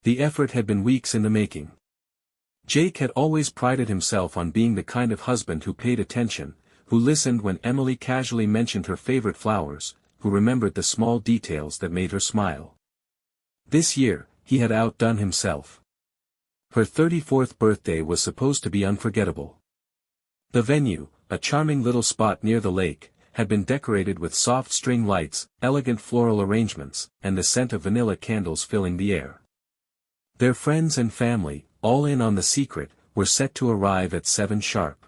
The effort had been weeks in the making. Jake had always prided himself on being the kind of husband who paid attention, who listened when Emily casually mentioned her favorite flowers, who remembered the small details that made her smile. This year, he had outdone himself. Her 34th birthday was supposed to be unforgettable. The venue, a charming little spot near the lake, had been decorated with soft string lights, elegant floral arrangements, and the scent of vanilla candles filling the air. Their friends and family, all in on the secret, were set to arrive at 7 sharp.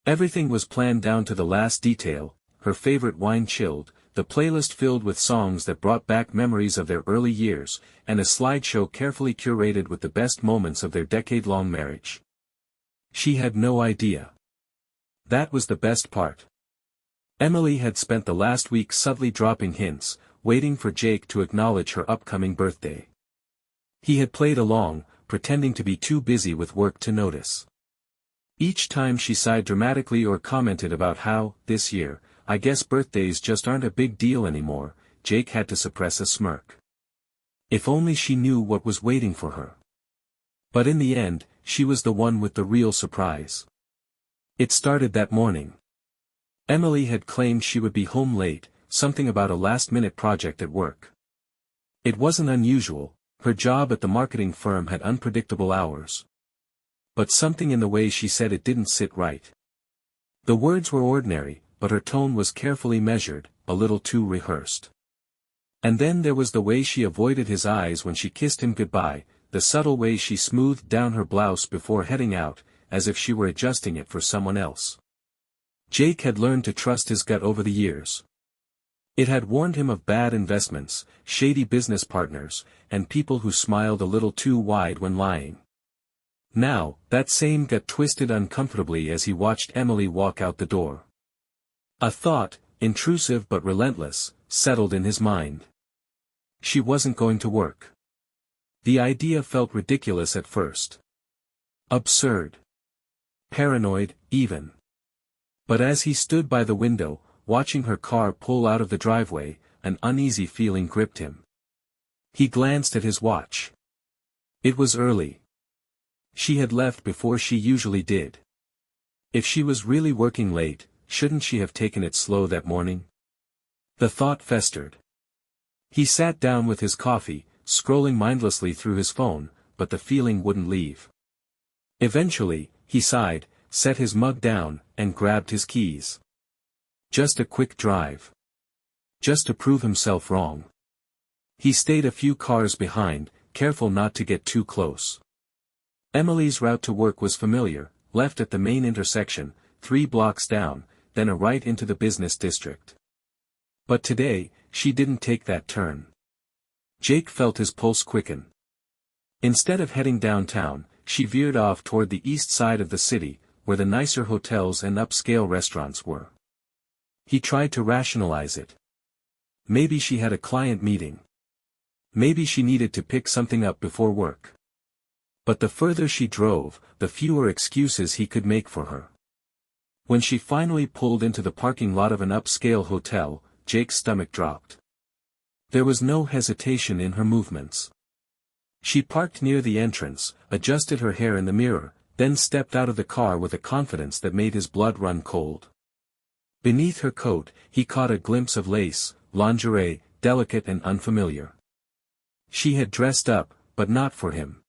Everything was planned down to the last detail, her favorite wine chilled, the playlist filled with songs that brought back memories of their early years, and a slideshow carefully curated with the best moments of their decade-long marriage. She had no idea. That was the best part. Emily had spent the last week subtly dropping hints, waiting for Jake to acknowledge her upcoming birthday. He had played along, pretending to be too busy with work to notice. Each time she sighed dramatically or commented about how, this year, I guess birthdays just aren't a big deal anymore, Jake had to suppress a smirk. If only she knew what was waiting for her. But in the end, she was the one with the real surprise. It started that morning. Emily had claimed she would be home late, something about a last-minute project at work. It wasn't unusual, her job at the marketing firm had unpredictable hours. But something in the way she said it didn't sit right. The words were ordinary, but her tone was carefully measured, a little too rehearsed. And then there was the way she avoided his eyes when she kissed him goodbye, the subtle way she smoothed down her blouse before heading out, as if she were adjusting it for someone else. Jake had learned to trust his gut over the years. It had warned him of bad investments, shady business partners, and people who smiled a little too wide when lying. Now, that same gut twisted uncomfortably as he watched Emily walk out the door. A thought, intrusive but relentless, settled in his mind. She wasn't going to work. The idea felt ridiculous at first. Absurd. Paranoid, even. But as he stood by the window, watching her car pull out of the driveway, an uneasy feeling gripped him. He glanced at his watch. It was early. She had left before she usually did. If she was really working late, shouldn't she have taken it slow that morning? The thought festered. He sat down with his coffee, scrolling mindlessly through his phone, but the feeling wouldn't leave. Eventually, he sighed, set his mug down, and grabbed his keys. Just a quick drive. Just to prove himself wrong. He stayed a few cars behind, careful not to get too close. Emily's route to work was familiar, left at the main intersection, 3 blocks down, then a right into the business district. But today, she didn't take that turn. Jake felt his pulse quicken. Instead of heading downtown, she veered off toward the east side of the city, where the nicer hotels and upscale restaurants were. He tried to rationalize it. Maybe she had a client meeting. Maybe she needed to pick something up before work. But the further she drove, the fewer excuses he could make for her. When she finally pulled into the parking lot of an upscale hotel, Jake's stomach dropped. There was no hesitation in her movements. She parked near the entrance, adjusted her hair in the mirror, then stepped out of the car with a confidence that made his blood run cold. Beneath her coat, he caught a glimpse of lace, lingerie, delicate and unfamiliar. She had dressed up, but not for him.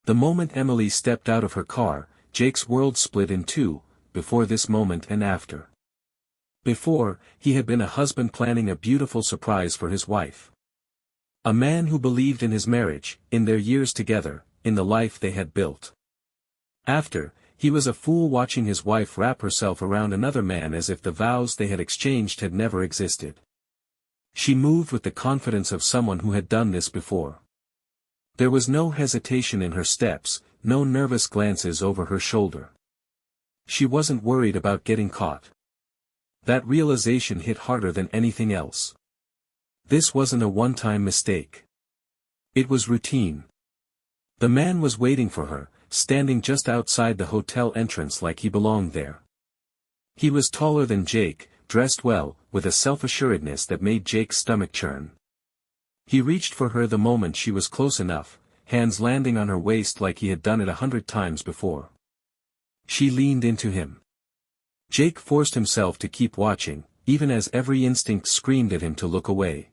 The moment Emily stepped out of her car, Jake's world split in two, before this moment and after. Before, he had been a husband planning a beautiful surprise for his wife. A man who believed in his marriage, in their years together, in the life they had built. After, he was a fool watching his wife wrap herself around another man as if the vows they had exchanged had never existed. She moved with the confidence of someone who had done this before. There was no hesitation in her steps, no nervous glances over her shoulder. She wasn't worried about getting caught. That realization hit harder than anything else. This wasn't a one-time mistake. It was routine. The man was waiting for her, standing just outside the hotel entrance like he belonged there. He was taller than Jake, dressed well, with a self-assuredness that made Jake's stomach churn. He reached for her the moment she was close enough, hands landing on her waist like he had done it 100 times before. She leaned into him. Jake forced himself to keep watching, even as every instinct screamed at him to look away.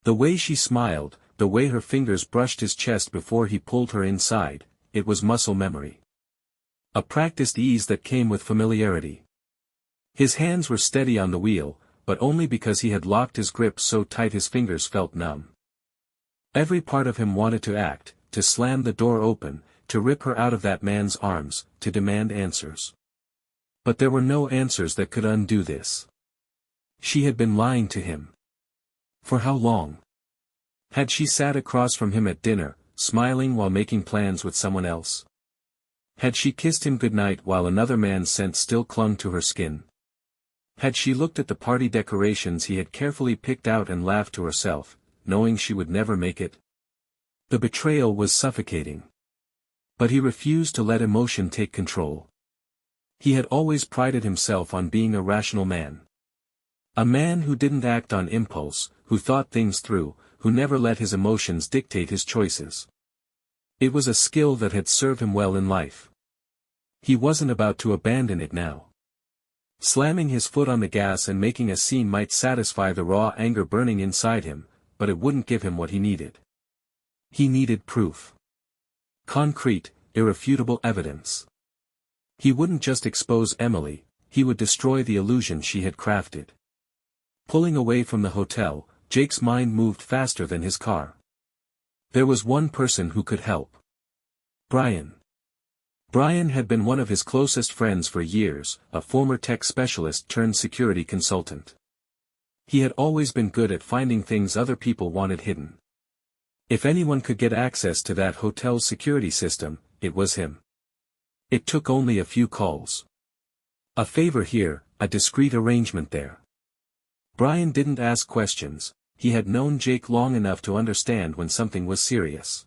The way she smiled, the way her fingers brushed his chest before he pulled her inside, it was muscle memory. A practiced ease that came with familiarity. His hands were steady on the wheel, but only because he had locked his grip so tight his fingers felt numb. Every part of him wanted to act, to slam the door open, to rip her out of that man's arms, to demand answers. But there were no answers that could undo this. She had been lying to him. For how long? Had she sat across from him at dinner, smiling while making plans with someone else? Had she kissed him goodnight while another man's scent still clung to her skin? Had she looked at the party decorations he had carefully picked out and laughed to herself, knowing she would never make it? The betrayal was suffocating. But he refused to let emotion take control. He had always prided himself on being a rational man. A man who didn't act on impulse, who thought things through, who never let his emotions dictate his choices. It was a skill that had served him well in life. He wasn't about to abandon it now. Slamming his foot on the gas and making a scene might satisfy the raw anger burning inside him, but it wouldn't give him what he needed. He needed proof. Concrete, irrefutable evidence. He wouldn't just expose Emily, he would destroy the illusion she had crafted. Pulling away from the hotel, Jake's mind moved faster than his car. There was one person who could help. Brian. Brian had been one of his closest friends for years, a former tech specialist turned security consultant. He had always been good at finding things other people wanted hidden. If anyone could get access to that hotel's security system, it was him. It took only a few calls. A favor here, a discreet arrangement there. Brian didn't ask questions, he had known Jake long enough to understand when something was serious.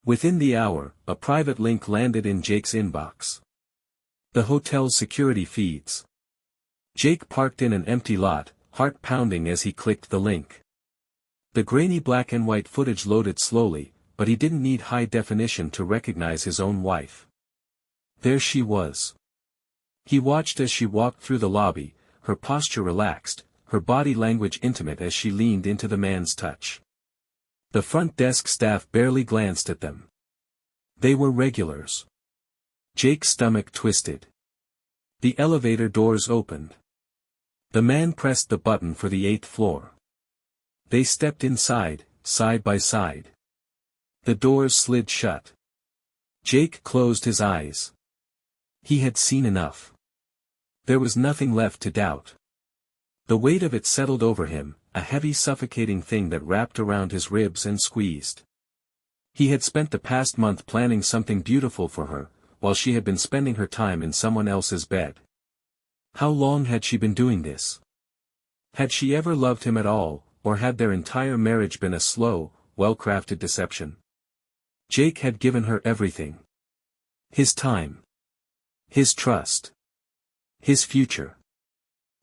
Within the hour, a private link landed in Jake's inbox. The hotel's security feeds. Jake parked in an empty lot, heart pounding as he clicked the link. The grainy black and white footage loaded slowly, but he didn't need high definition to recognize his own wife. There she was. He watched as she walked through the lobby, her posture relaxed, her body language intimate as she leaned into the man's touch. The front desk staff barely glanced at them. They were regulars. Jake's stomach twisted. The elevator doors opened. The man pressed the button for the 8th floor. They stepped inside, side by side. The doors slid shut. Jake closed his eyes. He had seen enough. There was nothing left to doubt. The weight of it settled over him, a heavy suffocating thing that wrapped around his ribs and squeezed. He had spent the past month planning something beautiful for her, while she had been spending her time in someone else's bed. How long had she been doing this? Had she ever loved him at all, or had their entire marriage been a slow, well-crafted deception? Jake had given her everything. His time. His trust. His future.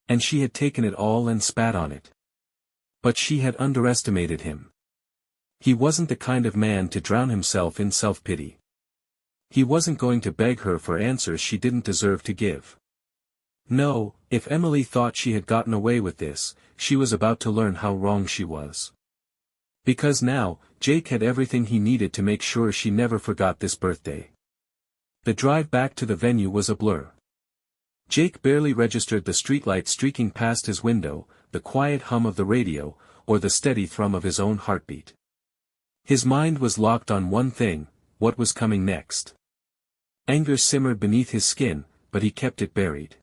And she had taken it all and spat on it. But she had underestimated him. He wasn't the kind of man to drown himself in self-pity. He wasn't going to beg her for answers she didn't deserve to give. No, if Emily thought she had gotten away with this, she was about to learn how wrong she was. Because now, Jake had everything he needed to make sure she never forgot this birthday. The drive back to the venue was a blur. Jake barely registered the streetlight streaking past his window, the quiet hum of the radio, or the steady thrum of his own heartbeat. His mind was locked on one thing: what was coming next. Anger simmered beneath his skin, but he kept it buried.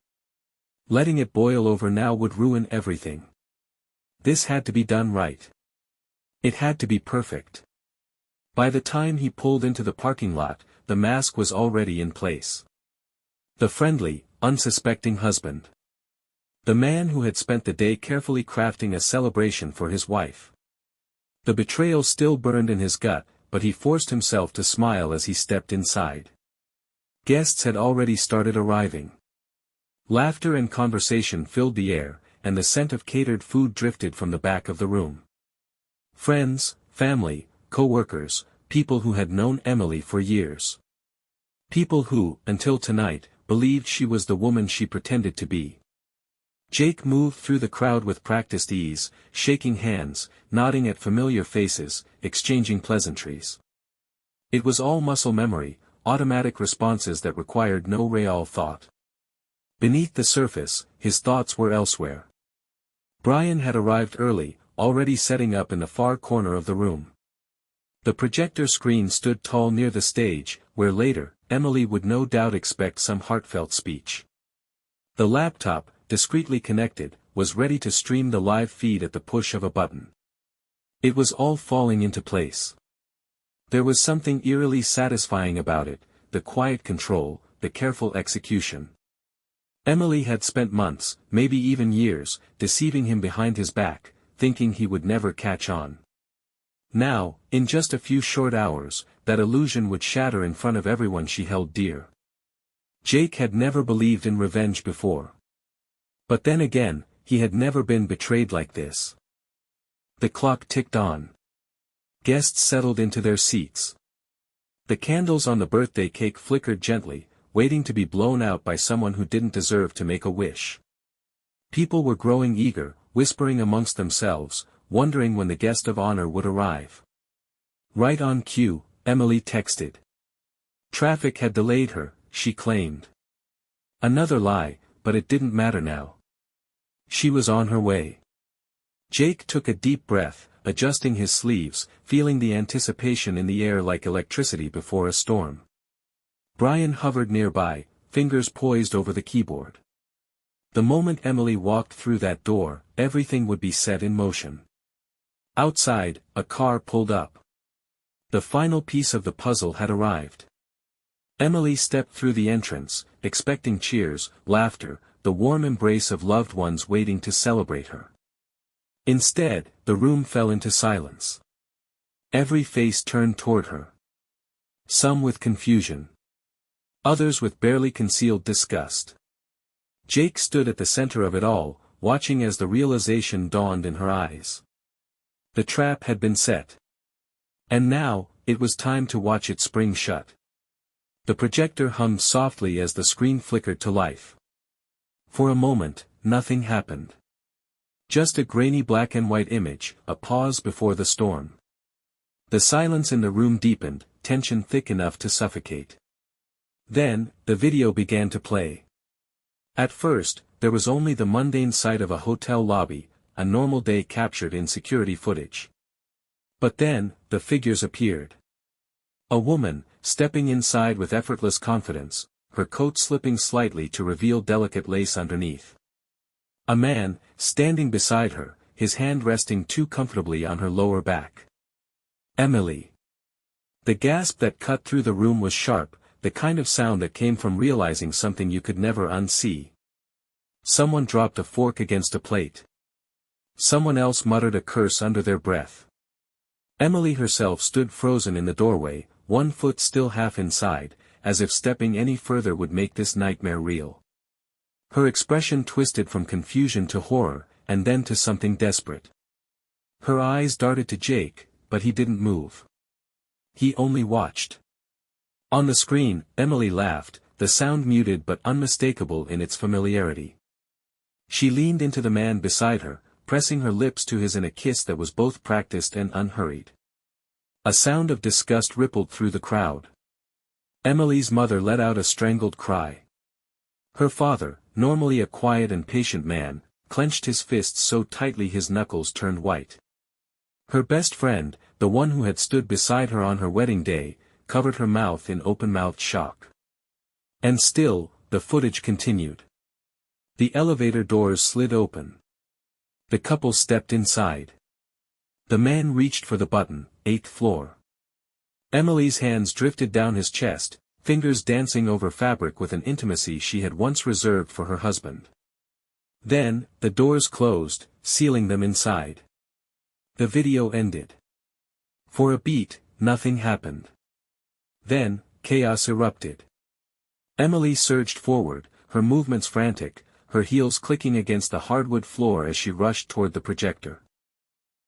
Letting it boil over now would ruin everything. This had to be done right. It had to be perfect. By the time he pulled into the parking lot, the mask was already in place. The friendly, unsuspecting husband. The man who had spent the day carefully crafting a celebration for his wife. The betrayal still burned in his gut, but he forced himself to smile as he stepped inside. Guests had already started arriving. Laughter and conversation filled the air, and the scent of catered food drifted from the back of the room. Friends, family, co-workers, people who had known Emily for years. People who, until tonight, believed she was the woman she pretended to be. Jake moved through the crowd with practiced ease, shaking hands, nodding at familiar faces, exchanging pleasantries. It was all muscle memory, automatic responses that required no real thought. Beneath the surface, his thoughts were elsewhere. Brian had arrived early, already setting up in the far corner of the room. The projector screen stood tall near the stage, where later, Emily would no doubt expect some heartfelt speech. The laptop, discreetly connected, was ready to stream the live feed at the push of a button. It was all falling into place. There was something eerily satisfying about it, the quiet control, the careful execution. Emily had spent months, maybe even years, deceiving him behind his back, thinking he would never catch on. Now, in just a few short hours, that illusion would shatter in front of everyone she held dear. Jake had never believed in revenge before. But then again, he had never been betrayed like this. The clock ticked on. Guests settled into their seats. The candles on the birthday cake flickered gently, waiting to be blown out by someone who didn't deserve to make a wish. People were growing eager, whispering amongst themselves, wondering when the guest of honor would arrive. Right on cue, Emily texted. Traffic had delayed her, she claimed. Another lie, but it didn't matter now. She was on her way. Jake took a deep breath, adjusting his sleeves, feeling the anticipation in the air like electricity before a storm. Brian hovered nearby, fingers poised over the keyboard. The moment Emily walked through that door, everything would be set in motion. Outside, a car pulled up. The final piece of the puzzle had arrived. Emily stepped through the entrance, expecting cheers, laughter, the warm embrace of loved ones waiting to celebrate her. Instead, the room fell into silence. Every face turned toward her. Some with confusion. Others with barely concealed disgust. Jake stood at the center of it all, watching as the realization dawned in her eyes. The trap had been set. And now, it was time to watch it spring shut. The projector hummed softly as the screen flickered to life. For a moment, nothing happened. Just a grainy black and white image, a pause before the storm. The silence in the room deepened, tension thick enough to suffocate. Then, the video began to play. At first, there was only the mundane sight of a hotel lobby, a normal day captured in security footage. But then, the figures appeared. A woman, stepping inside with effortless confidence, her coat slipping slightly to reveal delicate lace underneath. A man, standing beside her, his hand resting too comfortably on her lower back. Emily. The gasp that cut through the room was sharp, the kind of sound that came from realizing something you could never unsee. Someone dropped a fork against a plate. Someone else muttered a curse under their breath. Emily herself stood frozen in the doorway, one foot still half inside, as if stepping any further would make this nightmare real. Her expression twisted from confusion to horror, and then to something desperate. Her eyes darted to Jake, but he didn't move. He only watched. On the screen, Emily laughed, the sound muted but unmistakable in its familiarity. She leaned into the man beside her, pressing her lips to his in a kiss that was both practiced and unhurried. A sound of disgust rippled through the crowd. Emily's mother let out a strangled cry. Her father, normally a quiet and patient man, clenched his fists so tightly his knuckles turned white. Her best friend, the one who had stood beside her on her wedding day, covered her mouth in open-mouthed shock. And still, the footage continued. The elevator doors slid open. The couple stepped inside. The man reached for the button, 8th floor. Emily's hands drifted down his chest, fingers dancing over fabric with an intimacy she had once reserved for her husband. Then, the doors closed, sealing them inside. The video ended. For a beat, nothing happened. Then, chaos erupted. Emily surged forward, her movements frantic, her heels clicking against the hardwood floor as she rushed toward the projector.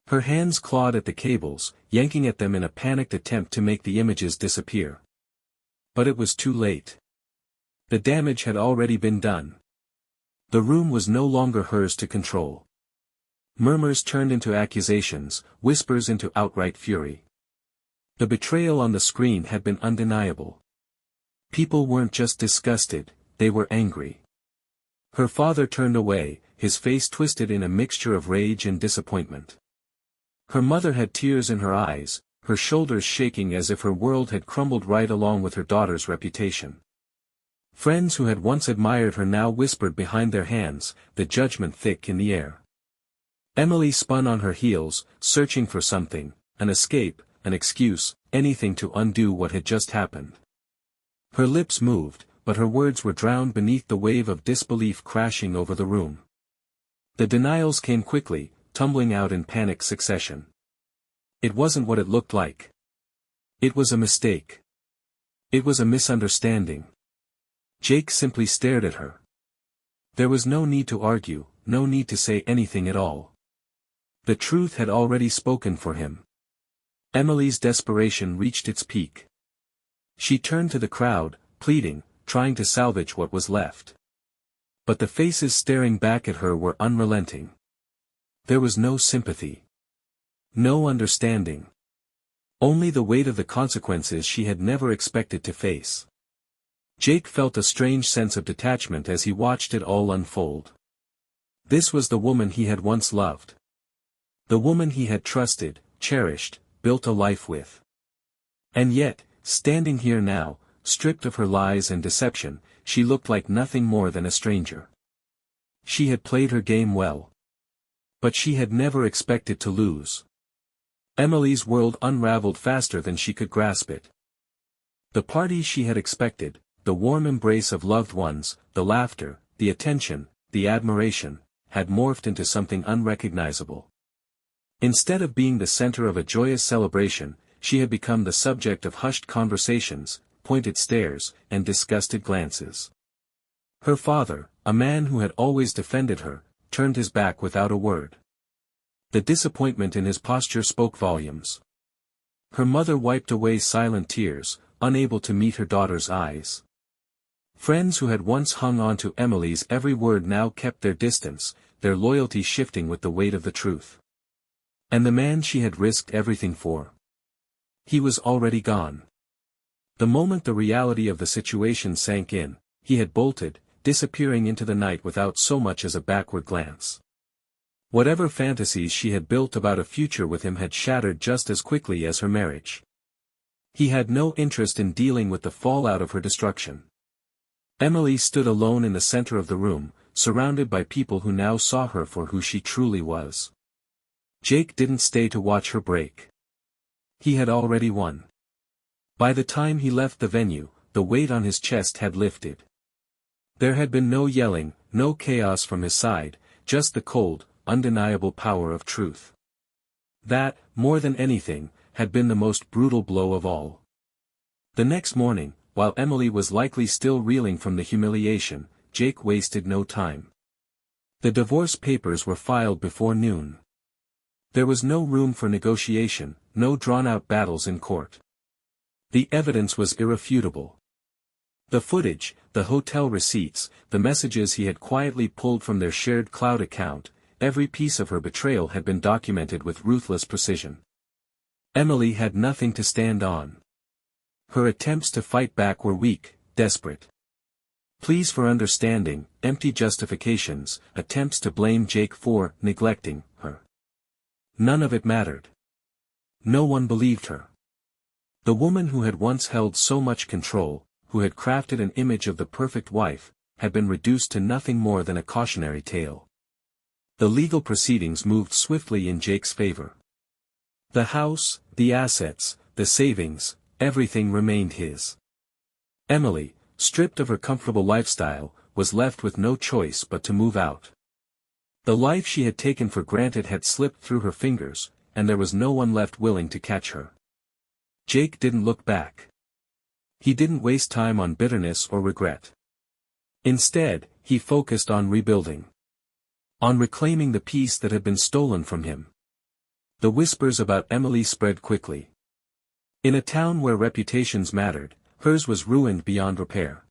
Her hands clawed at the cables, yanking at them in a panicked attempt to make the images disappear. But it was too late. The damage had already been done. The room was no longer hers to control. Murmurs turned into accusations, whispers into outright fury. The betrayal on the screen had been undeniable. People weren't just disgusted, they were angry. Her father turned away, his face twisted in a mixture of rage and disappointment. Her mother had tears in her eyes, her shoulders shaking as if her world had crumbled right along with her daughter's reputation. Friends who had once admired her now whispered behind their hands, the judgment thick in the air. Emily spun on her heels, searching for something, an escape, an excuse, anything to undo what had just happened. Her lips moved, but her words were drowned beneath the wave of disbelief crashing over the room. The denials came quickly, tumbling out in panic succession. It wasn't what it looked like. It was a mistake. It was a misunderstanding. Jake simply stared at her. There was no need to argue, no need to say anything at all. The truth had already spoken for him. Emily's desperation reached its peak. She turned to the crowd, pleading, trying to salvage what was left. But the faces staring back at her were unrelenting. There was no sympathy. No understanding. Only the weight of the consequences she had never expected to face. Jake felt a strange sense of detachment as he watched it all unfold. This was the woman he had once loved. The woman he had trusted, cherished, built a life with. And yet, standing here now, stripped of her lies and deception, she looked like nothing more than a stranger. She had played her game well. But she had never expected to lose. Emily's world unraveled faster than she could grasp it. The party she had expected, the warm embrace of loved ones, the laughter, the attention, the admiration, had morphed into something unrecognizable. Instead of being the center of a joyous celebration, she had become the subject of hushed conversations, pointed stares, and disgusted glances. Her father, a man who had always defended her, turned his back without a word. The disappointment in his posture spoke volumes. Her mother wiped away silent tears, unable to meet her daughter's eyes. Friends who had once hung on to Emily's every word now kept their distance, their loyalty shifting with the weight of the truth. And the man she had risked everything for? He was already gone. The moment the reality of the situation sank in, he had bolted, disappearing into the night without so much as a backward glance. Whatever fantasies she had built about a future with him had shattered just as quickly as her marriage. He had no interest in dealing with the fallout of her destruction. Emily stood alone in the center of the room, surrounded by people who now saw her for who she truly was. Jake didn't stay to watch her break. He had already won. By the time he left the venue, the weight on his chest had lifted. There had been no yelling, no chaos from his side, just the cold, undeniable power of truth. That, more than anything, had been the most brutal blow of all. The next morning, while Emily was likely still reeling from the humiliation, Jake wasted no time. The divorce papers were filed before noon. There was no room for negotiation, no drawn-out battles in court. The evidence was irrefutable. The footage, the hotel receipts, the messages he had quietly pulled from their shared cloud account, every piece of her betrayal had been documented with ruthless precision. Emily had nothing to stand on. Her attempts to fight back were weak, desperate. Pleas for understanding, empty justifications, attempts to blame Jake for neglecting her. None of it mattered. No one believed her. The woman who had once held so much control, who had crafted an image of the perfect wife, had been reduced to nothing more than a cautionary tale. The legal proceedings moved swiftly in Jake's favor. The house, the assets, the savings, everything remained his. Emily, stripped of her comfortable lifestyle, was left with no choice but to move out. The life she had taken for granted had slipped through her fingers, and there was no one left willing to catch her. Jake didn't look back. He didn't waste time on bitterness or regret. Instead, he focused on rebuilding. On reclaiming the peace that had been stolen from him. The whispers about Emily spread quickly. In a town where reputations mattered, hers was ruined beyond repair.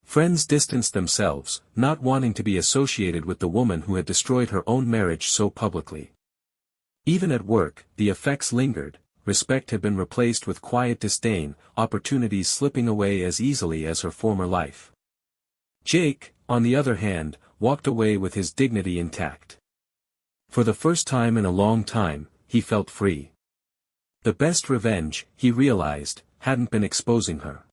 Friends distanced themselves, not wanting to be associated with the woman who had destroyed her own marriage so publicly. Even at work, the effects lingered. Respect had been replaced with quiet disdain, opportunities slipping away as easily as her former life. Jake, on the other hand, walked away with his dignity intact. For the first time in a long time, he felt free. The best revenge, he realized, hadn't been exposing her.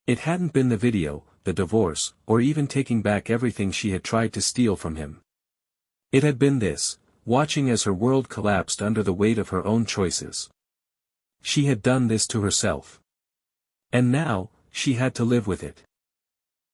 It hadn't been the video, the divorce, or even taking back everything she had tried to steal from him. It had been this, watching as her world collapsed under the weight of her own choices. She had done this to herself. And now, she had to live with it.